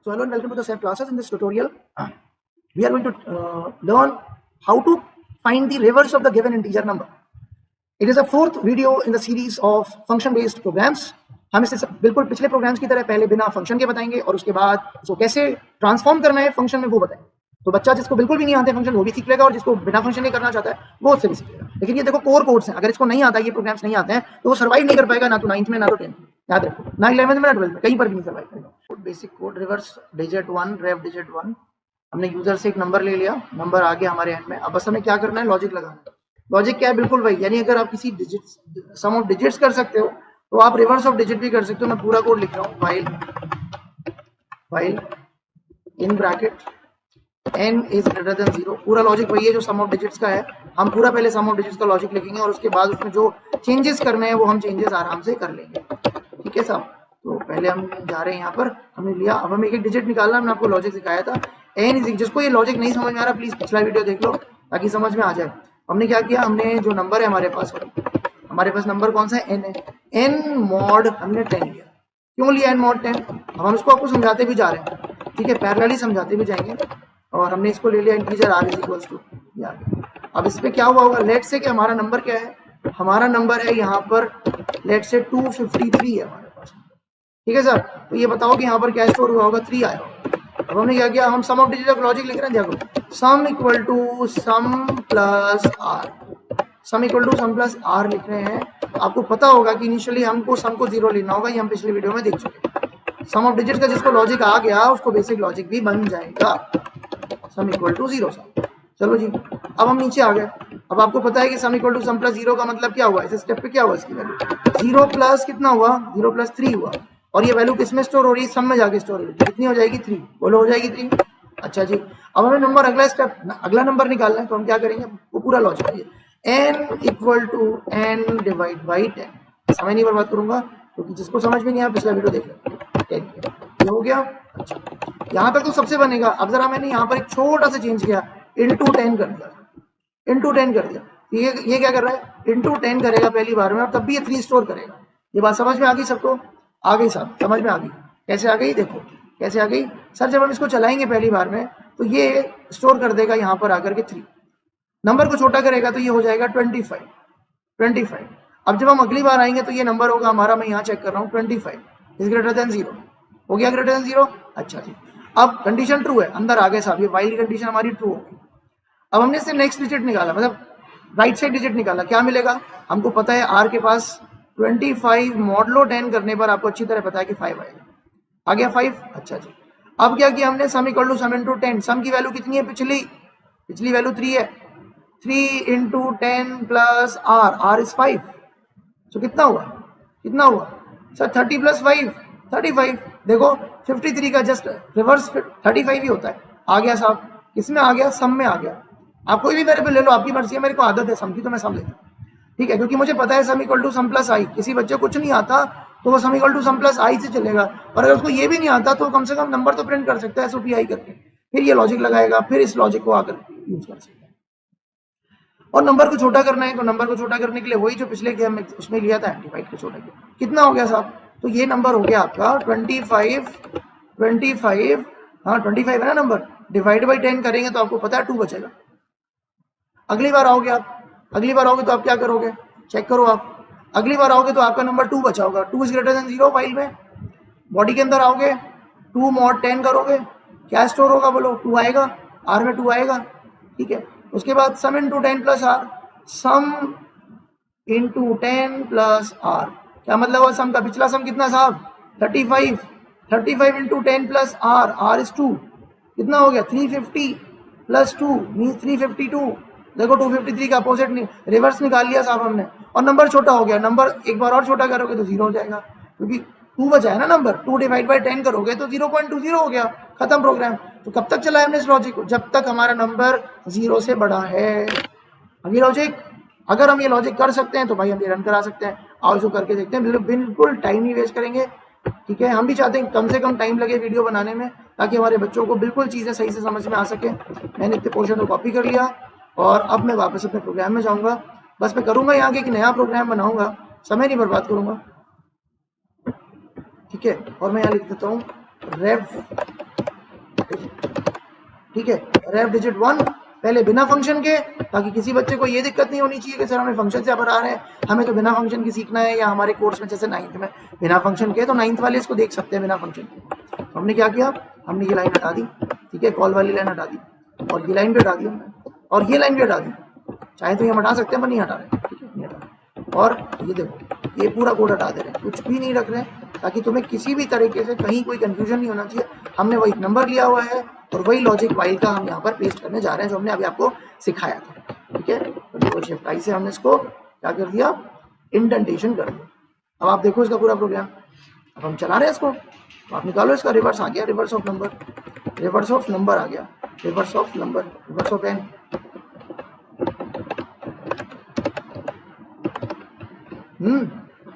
So hello and welcome to the SAFE classes. In this tutorial, we are going to learn how to find the reverse of the given integer number. It is a fourth video in the series of function-based programs. हम इसे बिल्कुल पिछले programmes की तरह पहले बिना function के बताएंगे और उसके बाद इसको कैसे ट्रांसफॉर्म करना है फंक्शन में वो बताएंगे. तो बच्चा जिसको बिल्कुल भी नहीं आते फंक्शन वो भी सीख लेगा और जिसको बिना फंक्शन नहीं करना चाहता है वो उससे भी सीख लेगा. लेकिन ये देखो कोर कोड्स हैं, अगर इसको नहीं आता ये प्रोग्राम्स नहीं आते हैं तो वो सर्वाइव नहीं कर पाएगा, ना तो 9th में ना तो 10th में. याद रखो, ना 11th में ना 12th में, कहीं पर भी नहीं सर्वाइव करेगा. बेसिक कोड रिवर्स डिजिट 1 रेफ डिजिट 1. हमने यूजर से एक नंबर ले लिया, नंबर आ गया हमारे एंड में. अब बस हमें क्या करना है, लॉजिक लगाना है. लॉजिक क्या है, बिल्कुल वही, यानी अगर आप किसी डिजिट सम ऑफ डिजिट्स कर सकते हो तो आप रिवर्स ऑफ डिजिट भी कर सकते हो. मैं पूरा कोड लिख रहा हूँ, while in bracket n is greater than 0. पूरा लॉजिक वही है जो सम ऑफ डिजिट्स का है. हम पूरा पहले सम ऑफ डिजिट्स का लॉजिक लिखेंगे और उसके बाद उसमें जो चेंजेस करने हैं वो हम चेंजेस आराम से कर लेंगे. ठीक है साहब. तो पहले हम जा रहे हैं यहाँ पर, हमने लिया. अब हमें एक डिजिट निकालना, हमने आपको लॉजिक सिखाया था. n इज, जिसको ये लॉजिक नहीं समझ में आ रहा प्लीज पिछला वीडियो देख लो ताकि समझ में आ जाए. हमने क्या किया, हमने जो नंबर है हमारे पास नंबर कौन सा है, n है. n मॉड हमने 10 लिया. क्यों लिया n मॉड 10? अब हम उसको आपको समझाते भी जा रहे हैं. ठीक है, पैरेलली समझाते भी जाएंगे. और हमने इसको ले लिया integer r is equals to. अब इस पे क्या हुआ होगा, लेट से कि हमारा नंबर क्या है, हमारा नंबर है यहाँ पर लेट से 253 है हमारे पास. ठीक है सर. तो ये बताओ कि यहाँ पर क्या स्टोर हुआ होगा, 3 आया होगा. अब हमने क्या किया, हम सम ऑफ डिजिट का लॉजिक लिख रहे हैं. देखो, sum equal to sum plus r. Sum equal to sum plus r लिख रहे हैं. आपको पता होगा कि इनिशियली हमको सम को 0 लेना होगा, ये हम पिछले वीडियो में देख चुके हैं. सम ऑफ डिजिट का जिसको लॉजिक आ गया उसको बेसिक लॉजिक भी बन जाएगा. सम इक्वल टू 0 सम. चलो जी, अब हम नीचे आ गए. अब आपको पता है कि sum equal to sum plus 0 का मतलब क्या हुआ, इस स्टेप पे क्या हुआ, इसकी वैल्यू 0 प्लस कितना हुआ, 0 प्लस 3 हुआ. और ये वैल्यू किस में स्टोर हो रही है, सम में जाके स्टोर हो रही है. कितनी हो जाएगी, 3. बोलो, हो जाएगी 3. अच्छा जी. अब हमें नंबर अगला नंबर निकालना है. तो हम क्या करेंगे, वो पूरा लॉजिक है n equal to n divide by 10. समय नहीं बर्बाद करूंगा क्योंकि जिसको समझ में नहीं आया पिछला वीडियो देख लेना. 10 ये हो गया. अच्छा, यहाँ तक तो सबसे बनेगा. अब जरा मैंने यहाँ पर एक छोटा सा चेंज किया, इंटू 10 कर दिया. इंटू 10 कर दिया. ये क्या कर रहा है, इंटू 10 करेगा पहली बार में और तब भी ये 3 स्टोर करेगा. ये बात समझ में आ गई सबको? आ गई साहब, समझ में आ गई. कैसे आ गई, देखो कैसे आ गई सर. जब हम इसको चलाएंगे पहली बार में तो ये स्टोर कर देगा यहाँ पर आकर के 3. नंबर को छोटा करेगा तो ये हो जाएगा 25. अब जब हम अगली बार आएंगे तो ये नंबर होगा हमारा, मैं यहाँ चेक कर रहा हूँ, 25 इज ग्रेटर देन 0. हो गया ग्रेटर देन 0. अच्छा जी. अब कंडीशन ट्रू है, अंदर आ गए साहब. ये व्हाइल कंडीशन हमारी ट्रू होगी. अब हमने इससे नेक्स्ट डिजिट निकाला, मतलब राइट साइड डिजिट निकाला. क्या मिलेगा, हमको पता है आर के पास 25 मॉडलो 10 करने पर आपको अच्छी तरह पता है कि 5 आएगा. आ गया 5. अच्छा जी. अब क्या किया हमने, sum equal to sum into 10. Sum की वैल्यू कितनी है, पिछली वैल्यू 3 है. 3 into 10 plus r, r is 5. तो कितना हुआ सर, 30 प्लस 5 35. देखो 53 का जस्ट रिवर्स 35 ही होता है. आ गया साहब, किसमें आ गया, सम में आ गया. आप कोई भी वेरिएबल ले लो, आपकी मर्जी है. मेरे को आदत है सम की तो मैं सम लेता हूँ. ठीक है, क्योंकि मुझे पता है sum equal to sum plus i. किसी बच्चे को कुछ नहीं आता तो वो sum equal to sum plus i से चलेगा. और अगर उसको ये भी नहीं आता तो कम से कम नंबर तो प्रिंट कर सकता है SOPI करके. फिर ये लॉजिक लगाएगा, फिर इस लॉजिक को आकर यूज कर सकता है. और नंबर को छोटा करना है तो नंबर को छोटा करने के लिए वही जो पिछले के हमने उसमें लिया था, डिवाइड को छोटा किया. कितना हो गया साहब, तो ये नंबर हो गया आपका 25. हाँ 25 है ना नंबर. डिवाइड बाई 10 करेंगे तो आपको पता है 2 बचेगा. अगली बार आओगे तो आप क्या करोगे, चेक करो आप. अगली बार आओगे तो आपका नंबर 2 बचा होगा. 2 इज ग्रेटर देन 0 फाइल में. बॉडी के अंदर आओगे, 2 मॉड 10 करोगे, क्या स्टोर होगा बोलो, 2 आएगा. आर में 2 आएगा. ठीक है. उसके बाद sum into 10 plus r. Sum into 10 plus r क्या मतलब हुआ, सम का पिछला सम कितना साहब, 35 into 10 plus r, r is 2. कितना हो गया, 350 प्लस 2 मीन्स 352. देखो 253 का अपोजिट रिवर्स निकाल लिया साहब हमने. और नंबर छोटा हो गया. नंबर एक बार और छोटा करोगे तो 0 हो जाएगा क्योंकि 2 बचा है ना नंबर. 2 डिवाइड बाई 10 करोगे तो 0.20 हो गया, खत्म प्रोग्राम. तो कब तक चलाए हमने इस लॉजिक को, जब तक हमारा नंबर 0 से बड़ा है. अब ये लॉजिक, अगर हम ये लॉजिक कर सकते हैं तो भाई हम ये रन करा सकते हैं. आओ इसको करके देखते हैं, बिल्कुल टाइम नहीं वेस्ट करेंगे. ठीक है, हम भी चाहते हैं कम से कम टाइम लगे वीडियो बनाने में ताकि हमारे बच्चों को बिल्कुल चीज़ें सही से समझ में आ सके. मैंने इतने पोर्शन को कॉपी कर लिया और अब मैं वापस अपने प्रोग्राम में जाऊंगा. बस मैं करूंगा यहाँ के एक नया प्रोग्राम बनाऊंगा, समय नहीं बर्बाद करूंगा. ठीक है, और मैं यहाँ लिख देता हूँ रेफ ठीक है। रेफ डिजिट 1 पहले बिना फंक्शन के, ताकि किसी बच्चे को ये दिक्कत नहीं होनी चाहिए कि सर हमें फंक्शन से पर आ रहे हैं, हमें तो बिना फंक्शन की सीखना है, या हमारे कोर्स में जैसे 9th में बिना फंक्शन के, तो 9th वाले इसको देख सकते हैं बिना फंक्शन के। तो हमने क्या किया, हमने ये लाइन हटा दी, ठीक है, कॉल वाली लाइन हटा दी, और ये लाइन भी हटा दी हमने, और ये लाइन भी हटा दी। चाहे तो ये हम हटा सकते हैं पर नहीं हटा रहे, ठीक है, नहीं हटा रहे। और ये देखो ये पूरा कोड हटा दे रहे हैं, कुछ भी नहीं रख रहे हैं, ताकि तुम्हें किसी भी तरीके से कहीं कोई कंफ्यूजन नहीं होना चाहिए। हमने वही नंबर लिया हुआ है और वही लॉजिक वाइल का हम यहाँ पर पेस्ट करने जा रहे हैं जो हमने अभी आपको सिखाया था, ठीक है। कंट्रोल शिफ्ट आई से हमने इसको क्या कर दिया, इंडेंटेशन कर दिया। अब आप देखो इसका पूरा प्रोग्राम, अब हम चला रहे हैं इसको, तो आप निकालो इसका रिवर्स आ गया, reverse of number, reverse of number आ गया, reverse of number, reverse of n.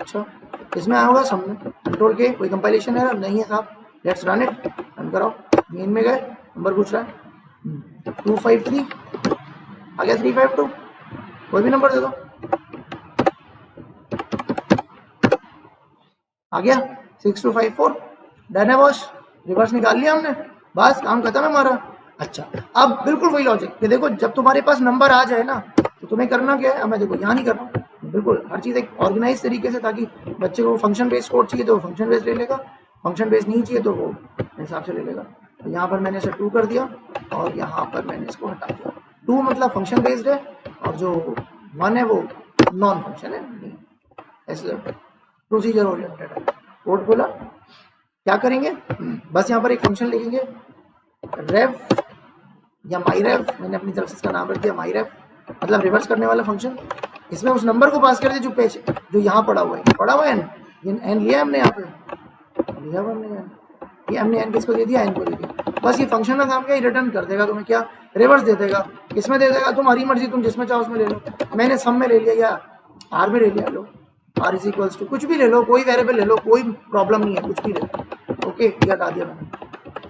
अच्छा, इसमें आया होगा सामने कंट्रोल के, कोई कंपाइलेशन है नहीं है साहब, लेट्स रन इट, रन कराओ। मेन में गए, नंबर पूछ रहा है 253 आ गया, 352, कोई भी नंबर दे दो, आ गया 6254, डन है बॉस, रिवर्स निकाल लिया हमने, बस काम खत्म है हमारा। अच्छा, अब बिल्कुल वही लॉजिक कि देखो जब तुम्हारे पास नंबर आ जाए ना तो तुम्हें करना क्या है, अब मैं देखो यहाँ नहीं कर रहा हूँ, बिल्कुल हर चीज़ एक ऑर्गेनाइज तरीके से, ताकि बच्चे को फंक्शन बेस्ड कोड चाहिए तो फंक्शन बेस्ड ले लेगा, फंक्शन बेस्ड नहीं चाहिए तो वो हिसाब से ले लेगा। तो यहाँ पर मैंने इसे 2 कर दिया और यहाँ पर मैंने इसको हटा दिया। 2 मतलब फंक्शन बेस्ड है और जो 1 है वो नॉन फंक्शन है, ऐसे प्रोसीजर ओरिएंटेड है। कोड खोला, क्या करेंगे, बस यहाँ पर एक फंक्शन लिखेंगे रेफ या माई रेफ, मैंने अपनी तरफ से इसका नाम रख दिया माई रेफ, मतलब रिवर्स करने वाला फंक्शन। इसमें उस नंबर को पास कर दिया जो पेज जो यहाँ पड़ा हुआ है, एन लिया हमने, यहाँ पे लिया हमने एन, ये हमने एन किसको दे दिया, एन को दे दिया। बस ये फंक्शन का काम क्या, ये रिटर्न कर देगा तुम्हें, क्या रिवर्स दे देगा। किसमें दे देगा, तुम्हारी मर्जी, तुम जिसमें चाहो उसमें ले लो। मैंने सम में ले लिया या आर में ले लिया, लो आर इज इक्वल्स टू कुछ भी ले लो, कोई वेरिएबल ले लो, कोई प्रॉब्लम नहीं है, कुछ भी ले लो। ओके, ये हटा दिया मैंने,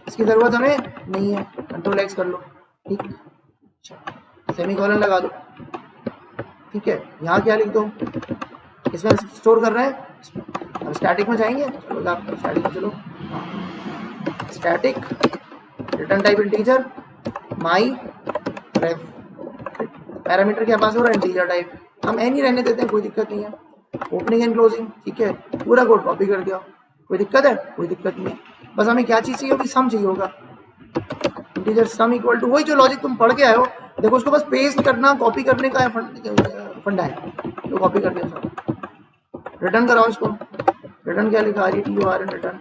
इसकी ज़रूरत हमें नहीं है, कंट्रोल एक्स कर लो, ठीक। अच्छा, सेमीकोलन लगा दो, ठीक है। यहाँ क्या लिख दो, इसमें स्टोर कर रहे हैं, अब स्टैटिक में जाएंगे, चलो आप स्टैटिक में चलो, स्टैटिक रिटर्न टाइप इंटीजर माई रेफ, पैरामीटर के पास हो रहा है इंटीजर टाइप, हम एन ही रहने देते हैं, कोई दिक्कत नहीं है। ओपनिंग एंड क्लोजिंग, ठीक है, पूरा कोड कॉपी कर दिया, कोई दिक्कत है, कोई दिक्कत नहीं। बस हमें क्या चीज़ चाहिए होगी, सम चाहिए होगा, इंटीजर सम इक्वल टू, वही जो लॉजिक तुम पढ़ के आए हो, देखो उसको बस पेस्ट करना, कॉपी करने का फंडा है, तो कॉपी कर दिया सब। रिटर्न कराओ इसको, रिटर्न क्या लिखा, RETURN रिटर्न,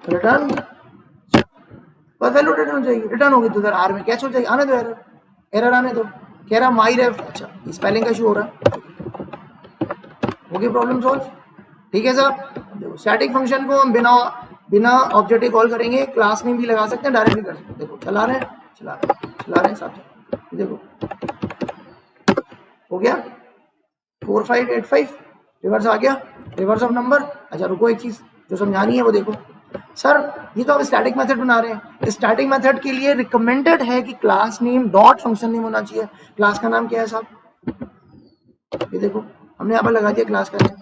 रिटर्न बस वैल्यू रिटर्न हो जाएगी, रिटर्न होगी तो उधर आर में कैच हो जाएगी, आने दो एरर, एरर आने दो, कह रहा माई रेफ, अच्छा स्पेलिंग का इशू हो रहा है, होगी प्रॉब्लम सॉल्व, ठीक है साहब। देखो स्टैटिक फंक्शन को हम बिना ऑब्जेक्ट कॉल करेंगे, क्लास में भी लगा सकते हैं, डायरेक्ट भी कर सकते हैं। देखो चला रहे हैं साहब, देखो हो गया 4585, रिवर्स आ गया, रिवर्स ऑफ नंबर। अच्छा रुको, एक चीज जो समझानी है वो देखो सर, ये तो आप स्टैटिक मेथड बना रहे हैं, स्टैटिक मेथड के लिए रिकमेंडेड है कि class name dot function name होना चाहिए। क्लास का नाम क्या है साहब, ये देखो हमने यहाँ पर लगा दिया क्लास का नेम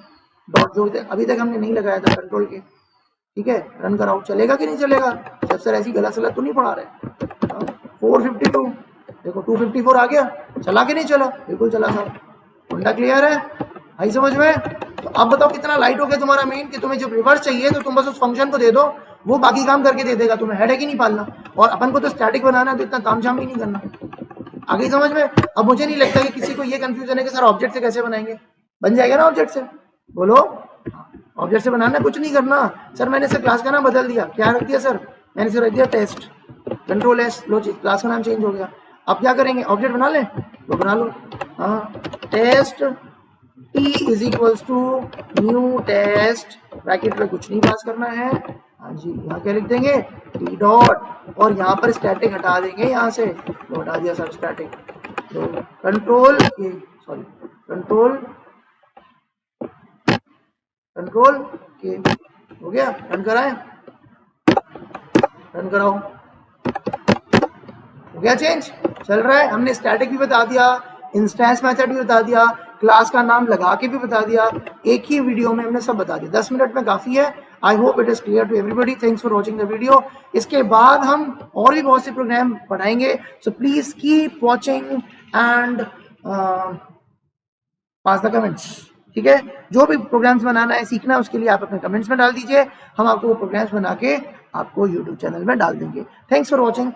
डॉट, जो अभी तक हमने नहीं लगाया था कंट्रोल के, ठीक है। रन कराओ, चलेगा कि नहीं चलेगा, सब सर ऐसी गलत सलत तो नहीं पढ़ा रहे। 452 देखो 254 आ गया, चला कि नहीं चला, बिल्कुल चला साहब, फंडा क्लियर है, आई समझ में। तो अब बताओ कितना लाइट हो गया तुम्हारा मेन, कि तुम्हें जब रिवर्स चाहिए तो तुम बस उस फंक्शन को दे दो, वो बाकी काम करके दे देगा, तुम्हें हेडेक ही नहीं पालना। और अपन को तो स्टैटिक बनाना है, तो इतना तामझाम भी नहीं करना, आगे समझ में। अब मुझे नहीं लगता कि किसी को ये कंफ्यूजन है कि सर ऑब्जेक्ट से कैसे बनाएंगे, बन जाएगा ना ऑब्जेक्ट से, बोलो ऑब्जेक्ट से बनाना, कुछ नहीं करना सर। मैंने सर क्लास का नाम बदल दिया, क्या रख दिया सर, मैंने सर रख दिया टेस्ट, कंट्रोल एस, लो क्लास का नाम चेंज हो गया। अब क्या करेंगे, ऑब्जेक्ट बना लें तो बना लो, हाँ test t is equals to new test, bracket में कुछ नहीं पास करना है, हाँ जी। यहाँ क्या लिख देंगे, टी डॉट, और यहाँ पर स्टैटिक हटा देंगे, यहाँ से तो हटा दिया सर स्टैटिक, तो कंट्रोल के हो गया। रन कराएं, रन कराओ, हो गया चेंज, चल रहा है। हमने स्टैटिक भी बता दिया, इंस्टेंस मेथड भी बता दिया, क्लास का नाम लगा के भी बता दिया, एक ही वीडियो में हमने सब बता दिया। 10 मिनट में काफ़ी है, I hope it is clear to everybody. Thanks for watching the video. इसके बाद हम और भी बहुत से प्रोग्राम पढ़ाएंगे, so please keep watching and pass the comments. ठीक है, जो भी प्रोग्राम्स बनाना है, सीखना है, उसके लिए आप अपने कमेंट्स में डाल दीजिए. हम आपको वो प्रोग्राम्स बना के आपको यूट्यूब चैनल में डाल देंगे. Thanks for watching.